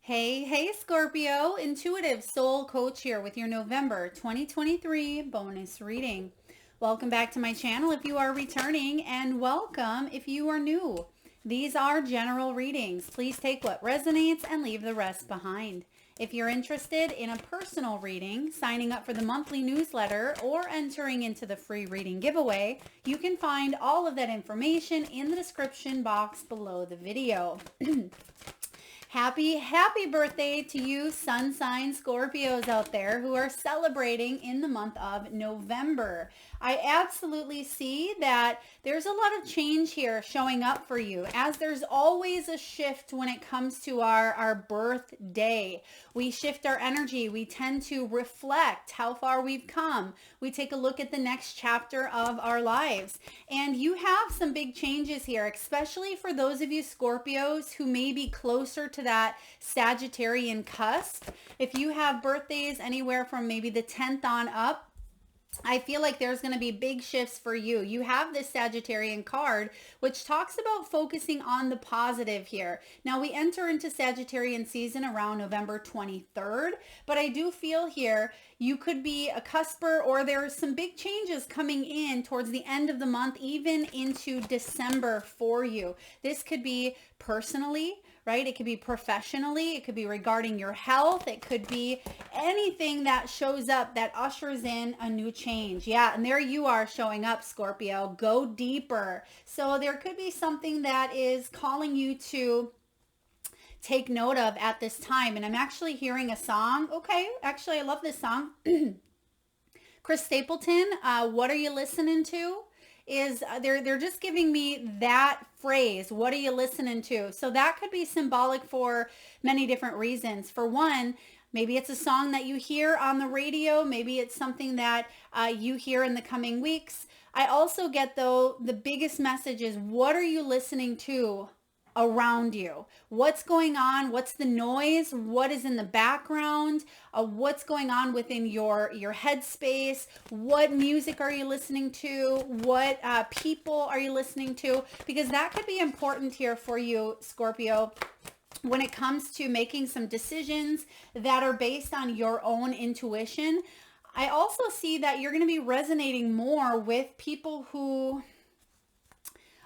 Hey, Scorpio, intuitive soul coach here with your November 2023 bonus reading. Welcome back to my channel if you are returning, and welcome if you are new. These are general readings. Please take what resonates and leave the rest behind. If you're interested in a personal reading, signing up for the monthly newsletter, or entering into the free reading giveaway, you can find all of that information in the description box below the video. Happy birthday to you sun sign Scorpios out there who are celebrating in the month of November. I absolutely see that there's a lot of change here showing up for you, as there's always a shift when it comes to our birthday. We shift our energy. We tend to reflect how far we've come. We take a look at the next chapter of our lives. And you have some big changes here, especially for those of you Scorpios who may be closer to that Sagittarian cusp. If you have birthdays anywhere from maybe the 10th on up, I feel like there's going to be big shifts for you. You have this Sagittarian card, which talks about focusing on the positive here. Now, we enter into Sagittarian season around November 23rd, but I do feel here you could be a cusper, or there's some big changes coming in towards the end of the month, even into December for you. This could be personally, right? It could be professionally. It could be regarding your health. It could be anything that shows up that ushers in a new change. Yeah, and there you are showing up, Scorpio. Go deeper. So there could be something that is calling you to take note of at this time. And I'm actually hearing a song. Okay, actually, I love this song. Chris Stapleton, What Are You Listening To? Is they're just giving me that phrase, what are you listening to? So that could be symbolic for many different reasons. For one, maybe it's a song that you hear on the radio. Maybe it's something that you hear in the coming weeks. I also get, though, the biggest message is, what are you listening to around you? What's going on? What's the noise? What is in the background? What's going on within your headspace? What music are you listening to? What people are you listening to? Because that could be important here for you, Scorpio, when it comes to making some decisions that are based on your own intuition. I also see that you're going to be resonating more with people who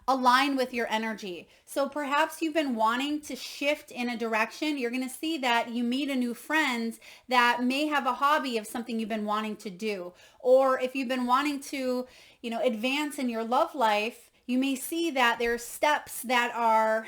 align with your energy. So perhaps you've been wanting to shift in a direction. You're going to see that you meet a new friend that may have a hobby of something you've been wanting to do. Or if you've been wanting to, advance in your love life, you may see that there's steps that are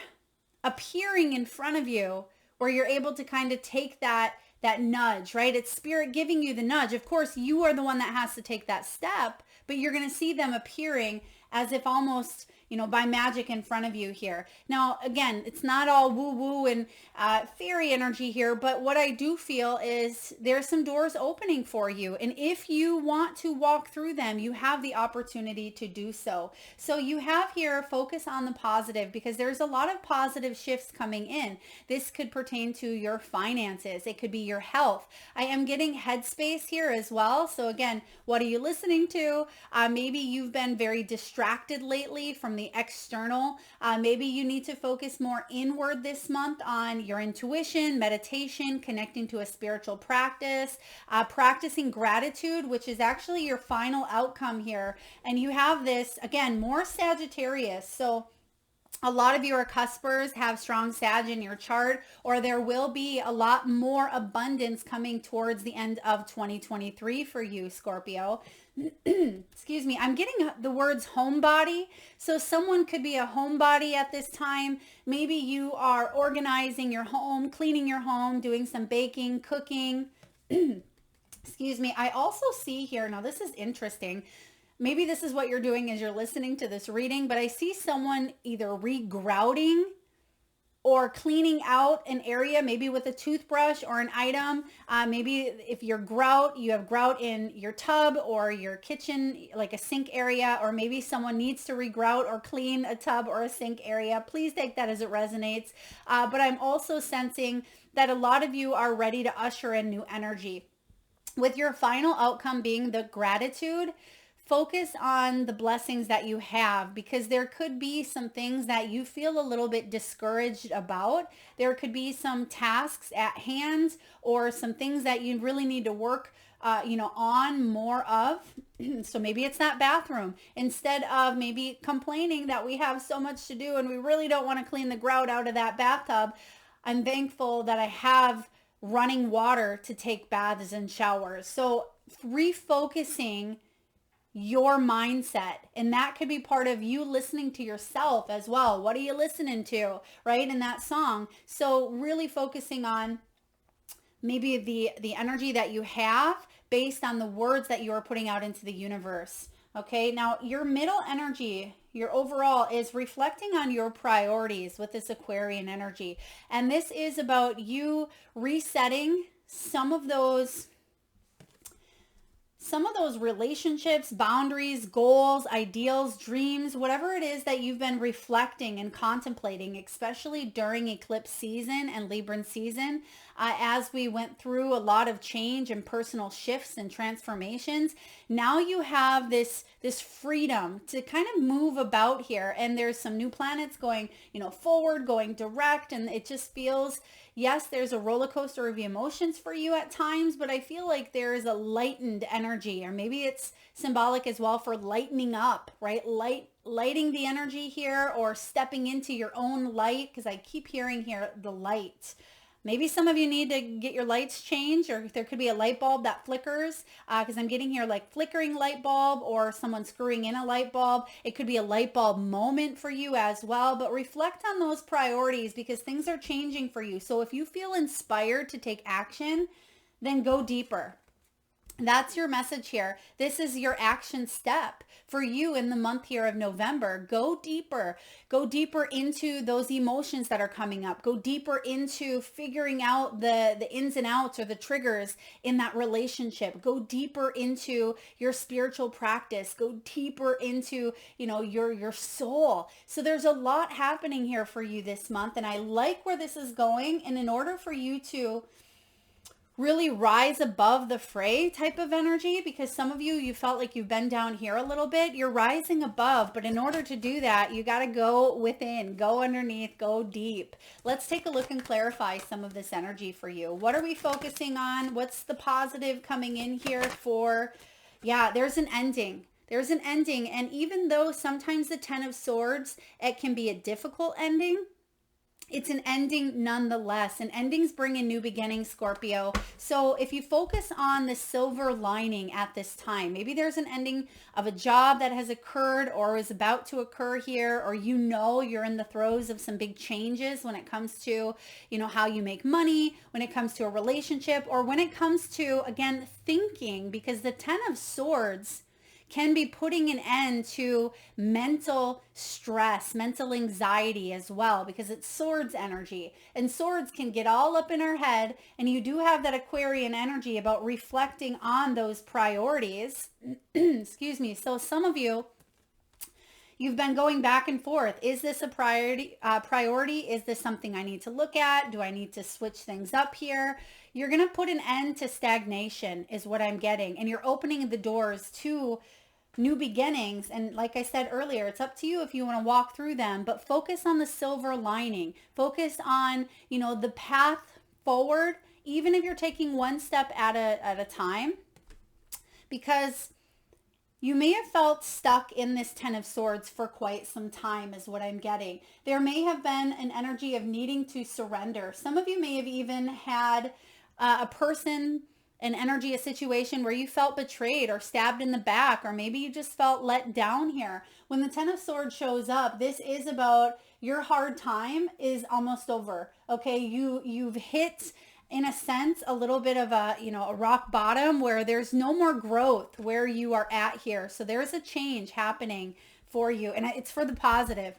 appearing in front of you where you're able to kind of take that nudge, right? It's spirit giving you the nudge. Of course, you are the one that has to take that step, but you're going to see them appearing as if almost by magic in front of you here. Now, again, it's not all woo-woo and fairy energy here, but what I do feel is there's some doors opening for you. And if you want to walk through them, you have the opportunity to do so. So you have here, focus on the positive, because there's a lot of positive shifts coming in. This could pertain to your finances. It could be your health. I am getting headspace here as well. So again, what are you listening to? Maybe you've been very distracted lately from the external. Maybe you need to focus more inward this month on your intuition, meditation, connecting to a spiritual practice, practicing gratitude, which is actually your final outcome here. And you have this, again, more Sagittarius. So a lot of you are cuspers, have strong Sag in your chart, or there will be a lot more abundance coming towards the end of 2023 for you, Scorpio. Excuse me. I'm getting the words homebody. So someone could be a homebody at this time. Maybe you are organizing your home, cleaning your home, doing some baking, cooking. Excuse me. I also see here, now this is interesting. Maybe this is what you're doing as you're listening to this reading, but I see someone either re-grouting or cleaning out an area, maybe with a toothbrush or an item. Maybe if you're grout, you have grout in your tub or your kitchen, like a sink area, or maybe someone needs to re-grout or clean a tub or a sink area. Please take that as it resonates. But I'm also sensing that a lot of you are ready to usher in new energy, with your final outcome being the gratitude. focus on the blessings that you have, because there could be some things that you feel a little bit discouraged about. There could be some tasks at hand or some things that you really need to work on more of. So maybe it's that bathroom. Instead of maybe complaining that we have so much to do and we really don't want to clean the grout out of that bathtub, I'm thankful that I have running water to take baths and showers. So refocusing your mindset, and that could be part of you listening to yourself as well. What are you listening to, right, in that song? So really focusing on maybe the energy that you have based on the words that you are putting out into the universe. Okay, now your middle energy, your overall, is reflecting on your priorities with this Aquarian energy. And this is about you resetting some of those relationships, boundaries, goals, ideals, dreams, whatever it is that you've been reflecting and contemplating, especially during eclipse season and Libran season, as we went through a lot of change and personal shifts and transformations. Now you have this freedom to kind of move about here, and there's some new planets going, forward, going direct, and it just feels, yes, there's a roller coaster of emotions for you at times, but I feel like there is a lightened energy, or maybe it's symbolic as well for lightening up, right? Lighting the energy here, or stepping into your own light, because I keep hearing here the light. Maybe some of you need to get your lights changed, or there could be a light bulb that flickers, because I'm getting here like flickering light bulb, or someone screwing in a light bulb. It could be a light bulb moment for you as well, but reflect on those priorities, because things are changing for you. So if you feel inspired to take action, then go deeper. That's your message here. This is your action step for you in the month here of November. Go deeper. Go deeper into those emotions that are coming up. Go deeper into figuring out the ins and outs or the triggers in that relationship. Go deeper into your spiritual practice. Go deeper into, your soul. So there's a lot happening here for you this month, and I like where this is going. And in order for you to really rise above the fray type of energy, because some of you felt like you've been down here a little bit, you're rising above. But in order to do that, you got to go within, go underneath, go deep. Let's take a look and clarify some of this energy for you. What are we focusing on? What's the positive coming in here for? Yeah, there's an ending. There's an ending. And even though sometimes the 10 of Swords, it can be a difficult ending, it's an ending nonetheless. And endings bring in new beginnings, Scorpio. So if you focus on the silver lining at this time, maybe there's an ending of a job that has occurred or is about to occur here, or you're in the throes of some big changes when it comes to, how you make money, when it comes to a relationship, or when it comes to, again, thinking, because the 10 of Swords can be putting an end to mental stress, mental anxiety as well, because it's Swords energy, and Swords can get all up in our head. And you do have that Aquarian energy about reflecting on those priorities. Excuse me. So some of you've been going back and forth. Is this a priority? Is this something I need to look at? Do I need to switch things up here? You're going to put an end to stagnation is what I'm getting. And you're opening the doors to new beginnings. And like I said earlier, it's up to you if you want to walk through them, but focus on the silver lining. Focus on, the path forward, even if you're taking one step at a time, because you may have felt stuck in this 10 of Swords for quite some time is what I'm getting. There may have been an energy of needing to surrender. Some of you may have even had a person, an energy, a situation where you felt betrayed or stabbed in the back, or maybe you just felt let down here. When the 10 of Swords shows up, this is about your hard time is almost over. Okay, you've hit, in a sense, a little bit of a rock bottom where there's no more growth where you are at here. So there's a change happening for you, and it's for the positive.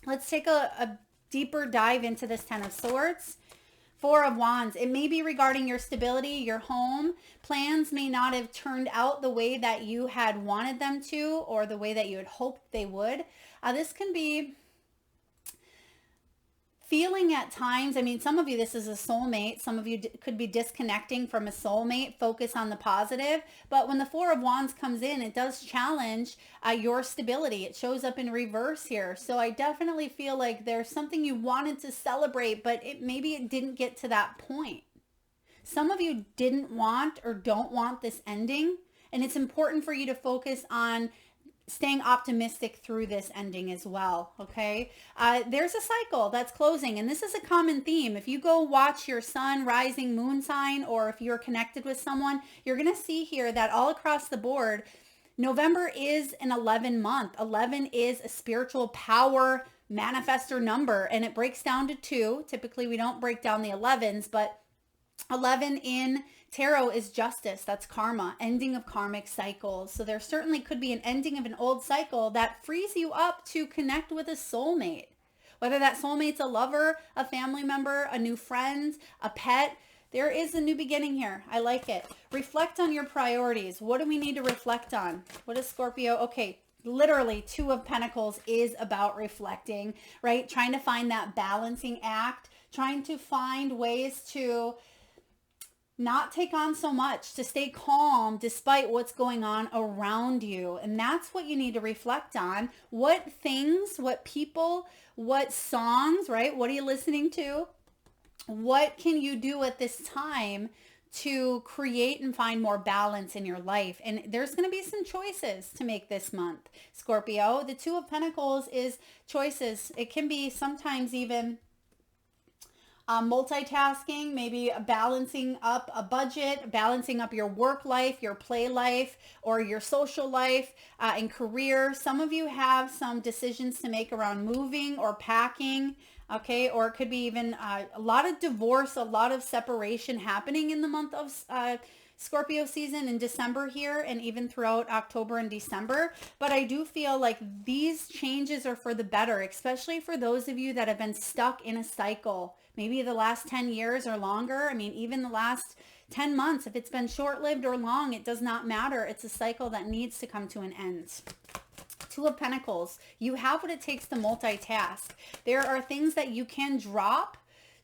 Let's take a deeper dive into this 10 of Swords. 4 of Wands. It may be regarding your stability, your home. Plans may not have turned out the way that you had wanted them to, or the way that you had hoped they would. This can be feeling at times, I mean, some of you, this is a soulmate. Some of you could be disconnecting from a soulmate. Focus on the positive. But when the Four of Wands comes in, it does challenge your stability. It shows up in reverse here. So I definitely feel like there's something you wanted to celebrate, but maybe it didn't get to that point. Some of you didn't want or don't want this ending. And it's important for you to focus on staying optimistic through this ending as well. Okay. There's a cycle that's closing, and this is a common theme. If you go watch your sun, rising, moon sign, or if you're connected with someone, you're going to see here that all across the board, November is an 11 month. 11 is a spiritual power manifestor number, and it breaks down to 2. Typically we don't break down the 11s, but 11 in tarot is justice. That's karma, ending of karmic cycles. So there certainly could be an ending of an old cycle that frees you up to connect with a soulmate. Whether that soulmate's a lover, a family member, a new friend, a pet, there is a new beginning here. I like it. Reflect on your priorities. What do we need to reflect on? What is Scorpio? Okay, literally 2 of Pentacles is about reflecting, right? Trying to find that balancing act, trying to find ways to not take on so much, to stay calm despite what's going on around you. And that's what you need to reflect on. What things, what people, what songs, right? What are you listening to? What can you do at this time to create and find more balance in your life? And there's going to be some choices to make this month, Scorpio. The 2 of Pentacles is choices. It can be sometimes even multitasking, maybe balancing up a budget, balancing up your work life, your play life, or your social life and career. Some of you have some decisions to make around moving or packing, okay? Or it could be even a lot of divorce, a lot of separation happening in the month of Scorpio season in December here, and even throughout October and December. But I do feel like these changes are for the better, especially for those of you that have been stuck in a cycle, maybe the last 10 years or longer. I mean, even the last 10 months, if it's been short-lived or long, it does not matter. It's a cycle that needs to come to an end. 2 of Pentacles, you have what it takes to multitask. There are things that you can drop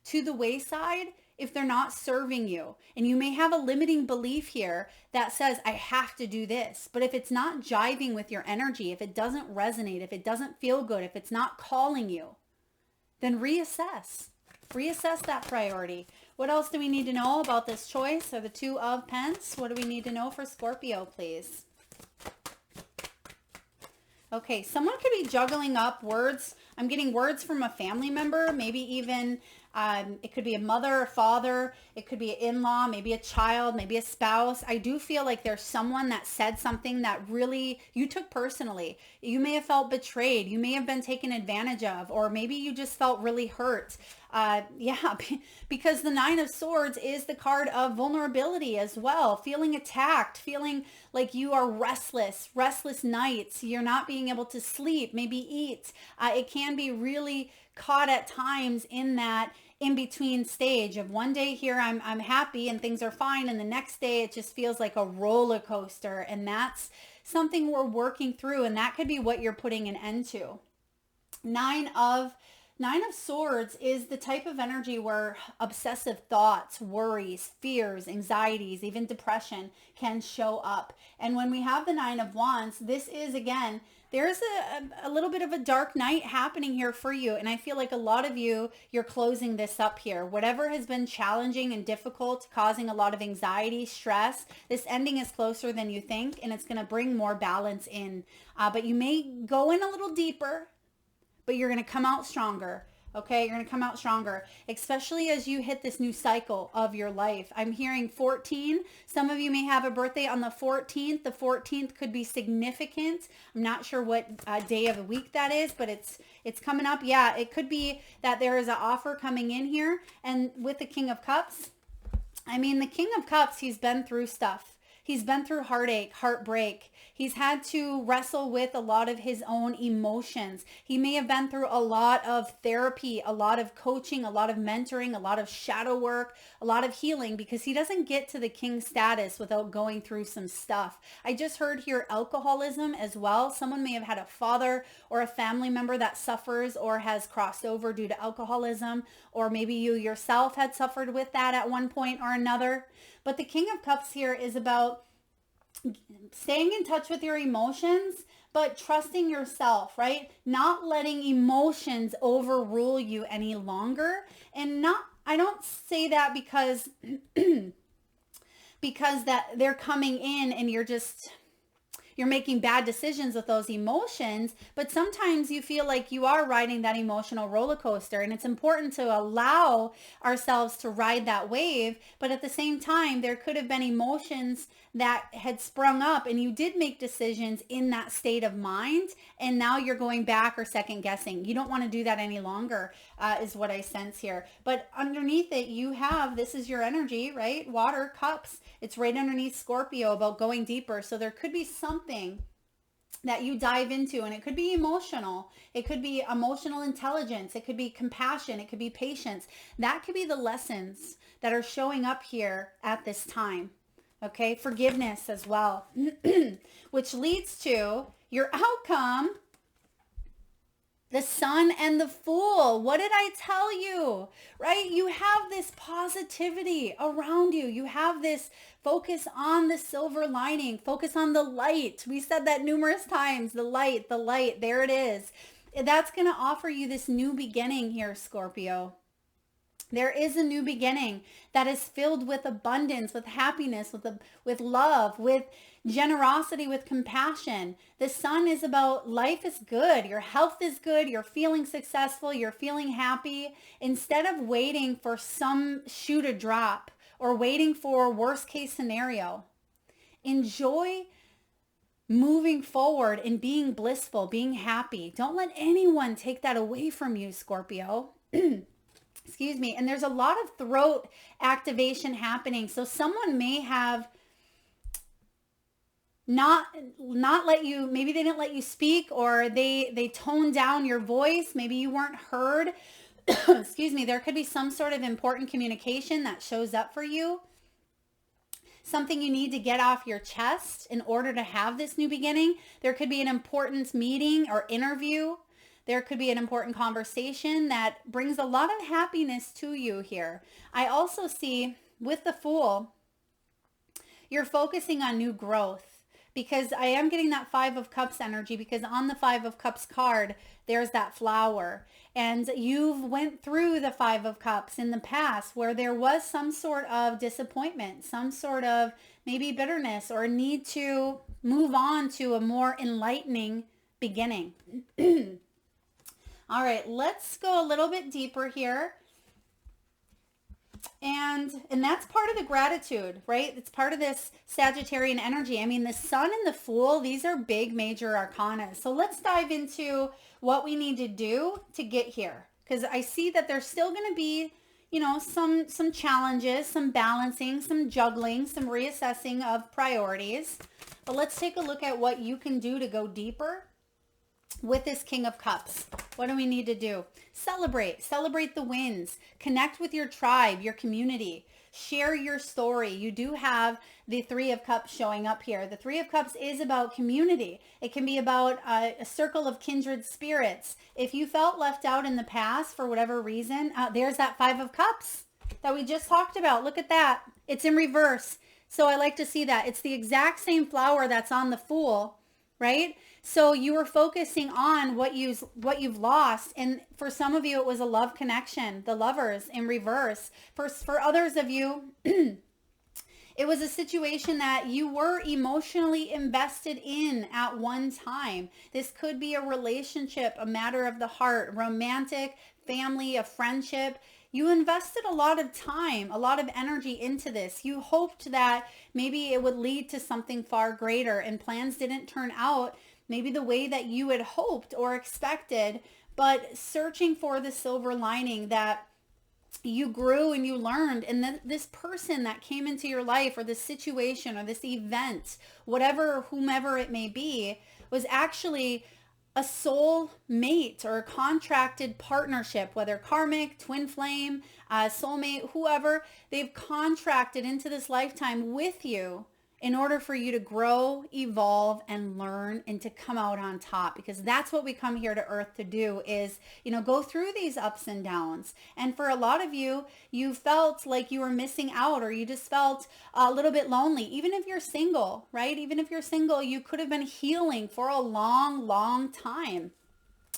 to the wayside if they're not serving you. And you may have a limiting belief here that says, I have to do this. But if it's not jiving with your energy, if it doesn't resonate, if it doesn't feel good, if it's not calling you, then reassess. Reassess that priority. What else do we need to know about this choice? So the 2 of Pence, what do we need to know for Scorpio, please? Okay, someone could be juggling up words. I'm getting words from a family member, maybe even it could be a mother or father. It could be an in-law, maybe a child, maybe a spouse. I do feel like there's someone that said something that really you took personally. You may have felt betrayed. You may have been taken advantage of, or maybe you just felt really hurt. Yeah, because the 9 of Swords is the card of vulnerability as well. Feeling attacked, feeling like you are restless nights. You're not being able to sleep, maybe eat. It can be really caught at times in that in-between stage of one day here I'm happy and things are fine, and the next day it just feels like a roller coaster. And that's something we're working through, and that could be what you're putting an end to. 9 of Swords is the type of energy where obsessive thoughts, worries, fears, anxieties, even depression can show up. And when we have the 9 of Wands, this is, again, there's a little bit of a dark night happening here for you. And I feel like a lot of you, you're closing this up here. Whatever has been challenging and difficult, causing a lot of anxiety, stress, this ending is closer than you think, and it's going to bring more balance in. But you may go in a little deeper, but you're going to come out stronger. Okay, you're going to come out stronger, especially as you hit this new cycle of your life. I'm hearing 14. Some of you may have a birthday on the 14th. The 14th could be significant. I'm not sure what day of the week that is, but it's coming up. Yeah, it could be that there is an offer coming in here. And with the King of Cups, I mean, the King of Cups, he's been through stuff. He's been through heartache, heartbreak. He's had to wrestle with a lot of his own emotions. He may have been through a lot of therapy, a lot of coaching, a lot of mentoring, a lot of shadow work, a lot of healing, because he doesn't get to the king status without going through some stuff. I just heard here alcoholism as well. Someone may have had a father or a family member that suffers or has crossed over due to alcoholism, or maybe you yourself had suffered with that at one point or another. But the King of Cups here is about staying in touch with your emotions, but trusting yourself, right? Not letting emotions overrule you any longer. And I don't say that because that they're coming in and you're making bad decisions with those emotions, but sometimes you feel like you are riding that emotional roller coaster, and it's important to allow ourselves to ride that wave. But at the same time, there could have been emotions that had sprung up and you did make decisions in that state of mind, and now you're going back or second guessing. You don't want to do that any longer, is what I sense here. But underneath it, you have, this is your energy, right? Water, cups. It's right underneath Scorpio, about going deeper. So there could be something that you dive into, and it could be emotional. It could be emotional intelligence. It could be compassion. It could be patience. That could be the lessons that are showing up here at this time. Okay, forgiveness as well, which leads to your outcome, the Sun and the Fool. What did I tell you, right? You have this positivity around you. You have this focus on the silver lining, focus on the light. We said that numerous times, the light, there it is. That's going to offer you this new beginning here, Scorpio. There is a new beginning that is filled with abundance, with happiness, with love, with generosity, with compassion. The Sun is about life is good. Your health is good. You're feeling successful. You're feeling happy. Instead of waiting for some shoe to drop or waiting for worst case scenario, enjoy moving forward and being blissful, being happy. Don't let anyone take that away from you, Scorpio. Excuse me. And there's a lot of throat activation happening. So someone may have not let you, maybe they didn't let you speak, or they toned down your voice. Maybe you weren't heard. Excuse me. There could be some sort of important communication that shows up for you. Something you need to get off your chest in order to have this new beginning. There could be an important meeting or interview. There could be an important conversation that brings a lot of happiness to you here. I also see with the Fool, you're focusing on new growth, because I am getting that Five of Cups energy, because on the Five of Cups card, there's that flower. And you've went through the Five of Cups in the past where there was some sort of disappointment, some sort of maybe bitterness, or need to move on to a more enlightening beginning. All right, let's go a little bit deeper here. And that's part of the gratitude, right? It's part of this Sagittarian energy. I mean, the Sun and the Fool, these are big major arcana. So let's dive into what we need to do to get here. Because I see that there's still going to be, some challenges, some balancing, some juggling, some reassessing of priorities. But let's take a look at what you can do to go deeper with this King of Cups. What do we need to do? Celebrate the wins, connect with your tribe, your community, share your story. You do have the Three of Cups showing up here. The Three of Cups is about community. It can be about a circle of kindred spirits. If you felt left out in the past for whatever reason, there's that Five of Cups that we just talked about. Look at that. It's in reverse. So I like to see that. It's the exact same flower that's on the Fool, right? So you were focusing on what you've lost. And for some of you, it was a love connection, the Lovers in reverse. For others of you, it was a situation that you were emotionally invested in at one time. This could be a relationship, a matter of the heart, romantic, family, a friendship. You invested a lot of time, a lot of energy into this. You hoped that maybe it would lead to something far greater, and plans didn't turn out maybe the way that you had hoped or expected, but searching for the silver lining that you grew and you learned, and then this person that came into your life, or this situation or this event, whatever, whomever it may be, was actually a soul mate or a contracted partnership, whether karmic, twin flame, soulmate, whoever. They've contracted into this lifetime with you in order for you to grow, evolve, and learn, and to come out on top, because that's what we come here to earth to do, is, go through these ups and downs. And for a lot of you, you felt like you were missing out, or you just felt a little bit lonely. Even if you're single, right? Even if you're single, you could have been healing for a long, long time.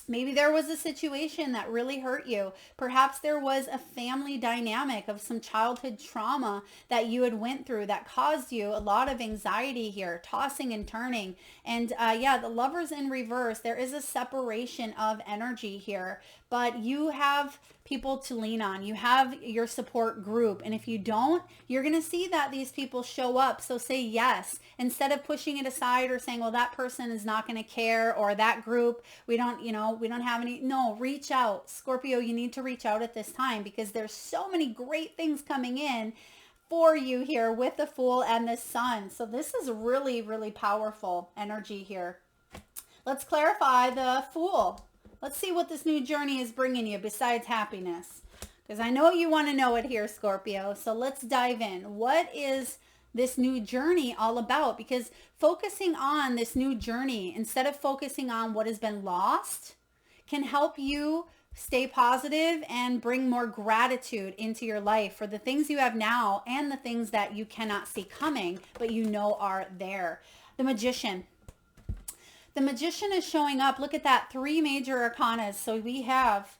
Maybe there was a situation that really hurt you. Perhaps there was a family dynamic of some childhood trauma that you had went through that caused you a lot of anxiety here, tossing and turning. And the Lovers in reverse, there is a separation of energy here, but you have people to lean on. You have your support group. And if you don't, you're going to see that these people show up. So say yes, instead of pushing it aside or saying, well, that person is not going to care, or that group, we don't have any. No, reach out. Scorpio, you need to reach out at this time, because there's so many great things coming in for you here with the Fool and the Sun. So this is really, really powerful energy here. Let's clarify the Fool. Let's see what this new journey is bringing you besides happiness, because I know you want to know it here, Scorpio. So let's dive in. What is this new journey all about? Because focusing on this new journey instead of focusing on what has been lost can help you stay positive and bring more gratitude into your life for the things you have now and the things that you cannot see coming, but you know are there. The Magician. The Magician is showing up. Look at that, 3 major arcanas. So we have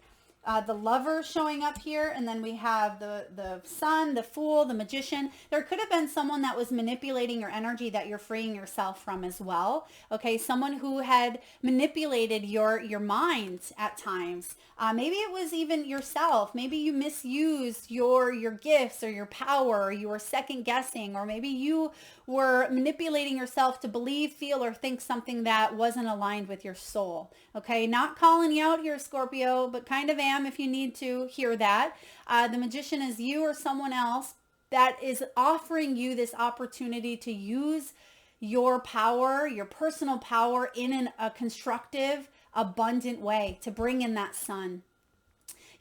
the Lover showing up here, and then we have the Sun, the Fool, the Magician. There could have been someone that was manipulating your energy that you're freeing yourself from as well. Okay, someone who had manipulated your mind at times. Maybe it was even yourself. Maybe you misused your gifts or your power, or you were second guessing, or maybe you were manipulating yourself to believe, feel, or think something that wasn't aligned with your soul. Okay, not calling you out here, Scorpio, but kind of am if you need to hear that. The Magician is you or someone else that is offering you this opportunity to use your power, your personal power, in a constructive, abundant way to bring in that sun.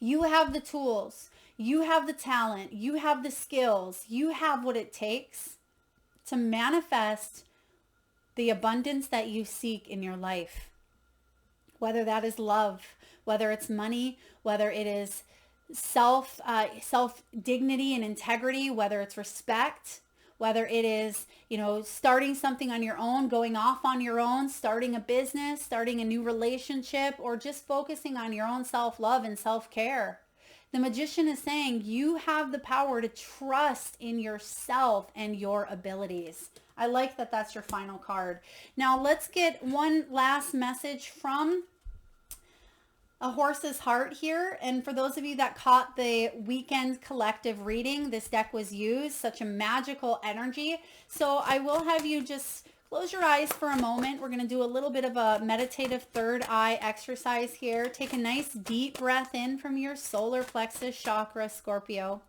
You have the tools, you have the talent, you have the skills, you have what it takes to manifest the abundance that you seek in your life. Whether that is love, whether it's money, whether it is self dignity and integrity, whether it's respect, whether it is, starting something on your own, going off on your own, starting a business, starting a new relationship, or just focusing on your own self-love and self-care. The Magician is saying you have the power to trust in yourself and your abilities. I like that that's your final card. Now let's get one last message from A Horse's Heart here. And for those of you that caught the weekend collective reading, this deck was used, such a magical energy. So I will have you just close your eyes for a moment. We're going to do a little bit of a meditative third eye exercise here. Take a nice deep breath in from your solar plexus chakra, Scorpio.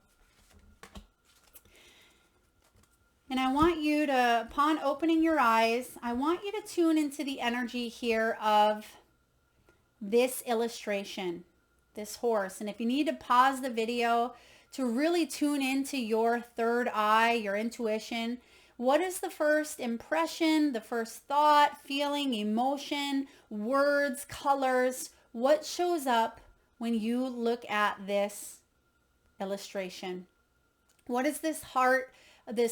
And I want you to, upon opening your eyes, I want you to tune into the energy here of this illustration, this horse. And if you need to pause the video to really tune into your third eye, your intuition, what is the first impression, the first thought, feeling, emotion, words, colors? What shows up when you look at this illustration? What is this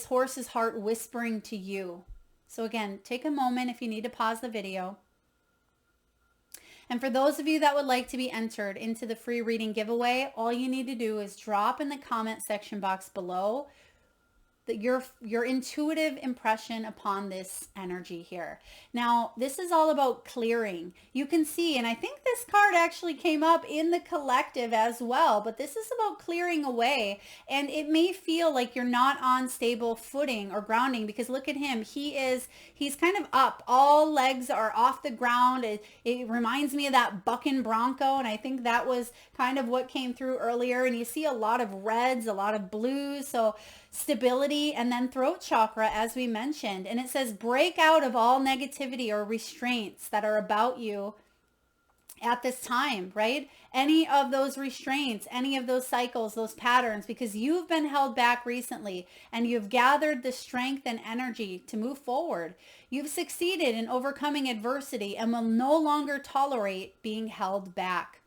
horse's heart whispering to you? So again, take a moment if you need to pause the video. And for those of you that would like to be entered into the free reading giveaway, all you need to do is drop in the comment section box below your intuitive impression upon this energy here. Now, this is all about clearing. You can see, and I think this card actually came up in the collective as well, but this is about clearing away. And it may feel like you're not on stable footing or grounding, because look at him. He's kind of up. All legs are off the ground. It reminds me of that bucking bronco, and I think that was kind of what came through earlier. And you see a lot of reds, a lot of blues. So stability, and then throat chakra, as we mentioned. And it says break out of all negativity or restraints that are about you at this time, right? Any of those restraints, any of those cycles, those patterns, because you've been held back recently and you've gathered the strength and energy to move forward. You've succeeded in overcoming adversity and will no longer tolerate being held back.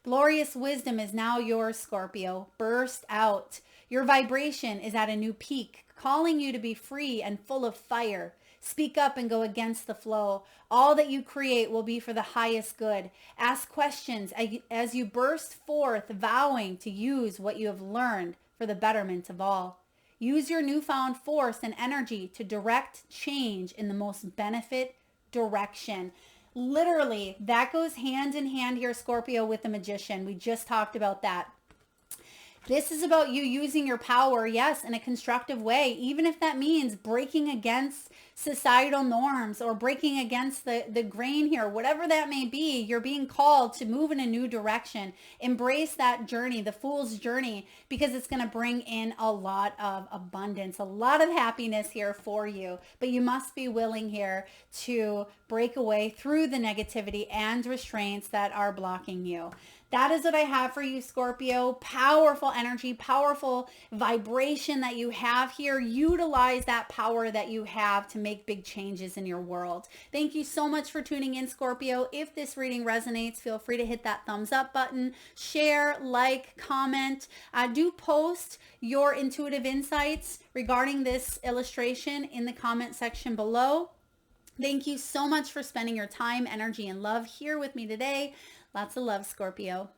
Glorious wisdom is now yours, Scorpio. Burst out. Your vibration is at a new peak, calling you to be free and full of fire. Speak up and go against the flow. All that you create will be for the highest good. Ask questions as you burst forth, vowing to use what you have learned for the betterment of all. Use your newfound force and energy to direct change in the most benefit direction. Literally, that goes hand in hand here, Scorpio, with the Magician. We just talked about that. This is about you using your power, yes, in a constructive way, even if that means breaking against societal norms or breaking against the grain here, whatever that may be. You're being called to move in a new direction. Embrace that journey, the fool's journey, because it's going to bring in a lot of abundance, a lot of happiness here for you. But you must be willing here to break away through the negativity and restraints that are blocking you. That is what I have for you, Scorpio. Powerful energy, powerful vibration that you have here. Utilize that power that you have to make big changes in your world. Thank you so much for tuning in, Scorpio. If this reading resonates, feel free to hit that thumbs up button, share, like, comment. Do post your intuitive insights regarding this illustration in the comment section below. Thank you so much for spending your time, energy, and love here with me today. Lots of love, Scorpio.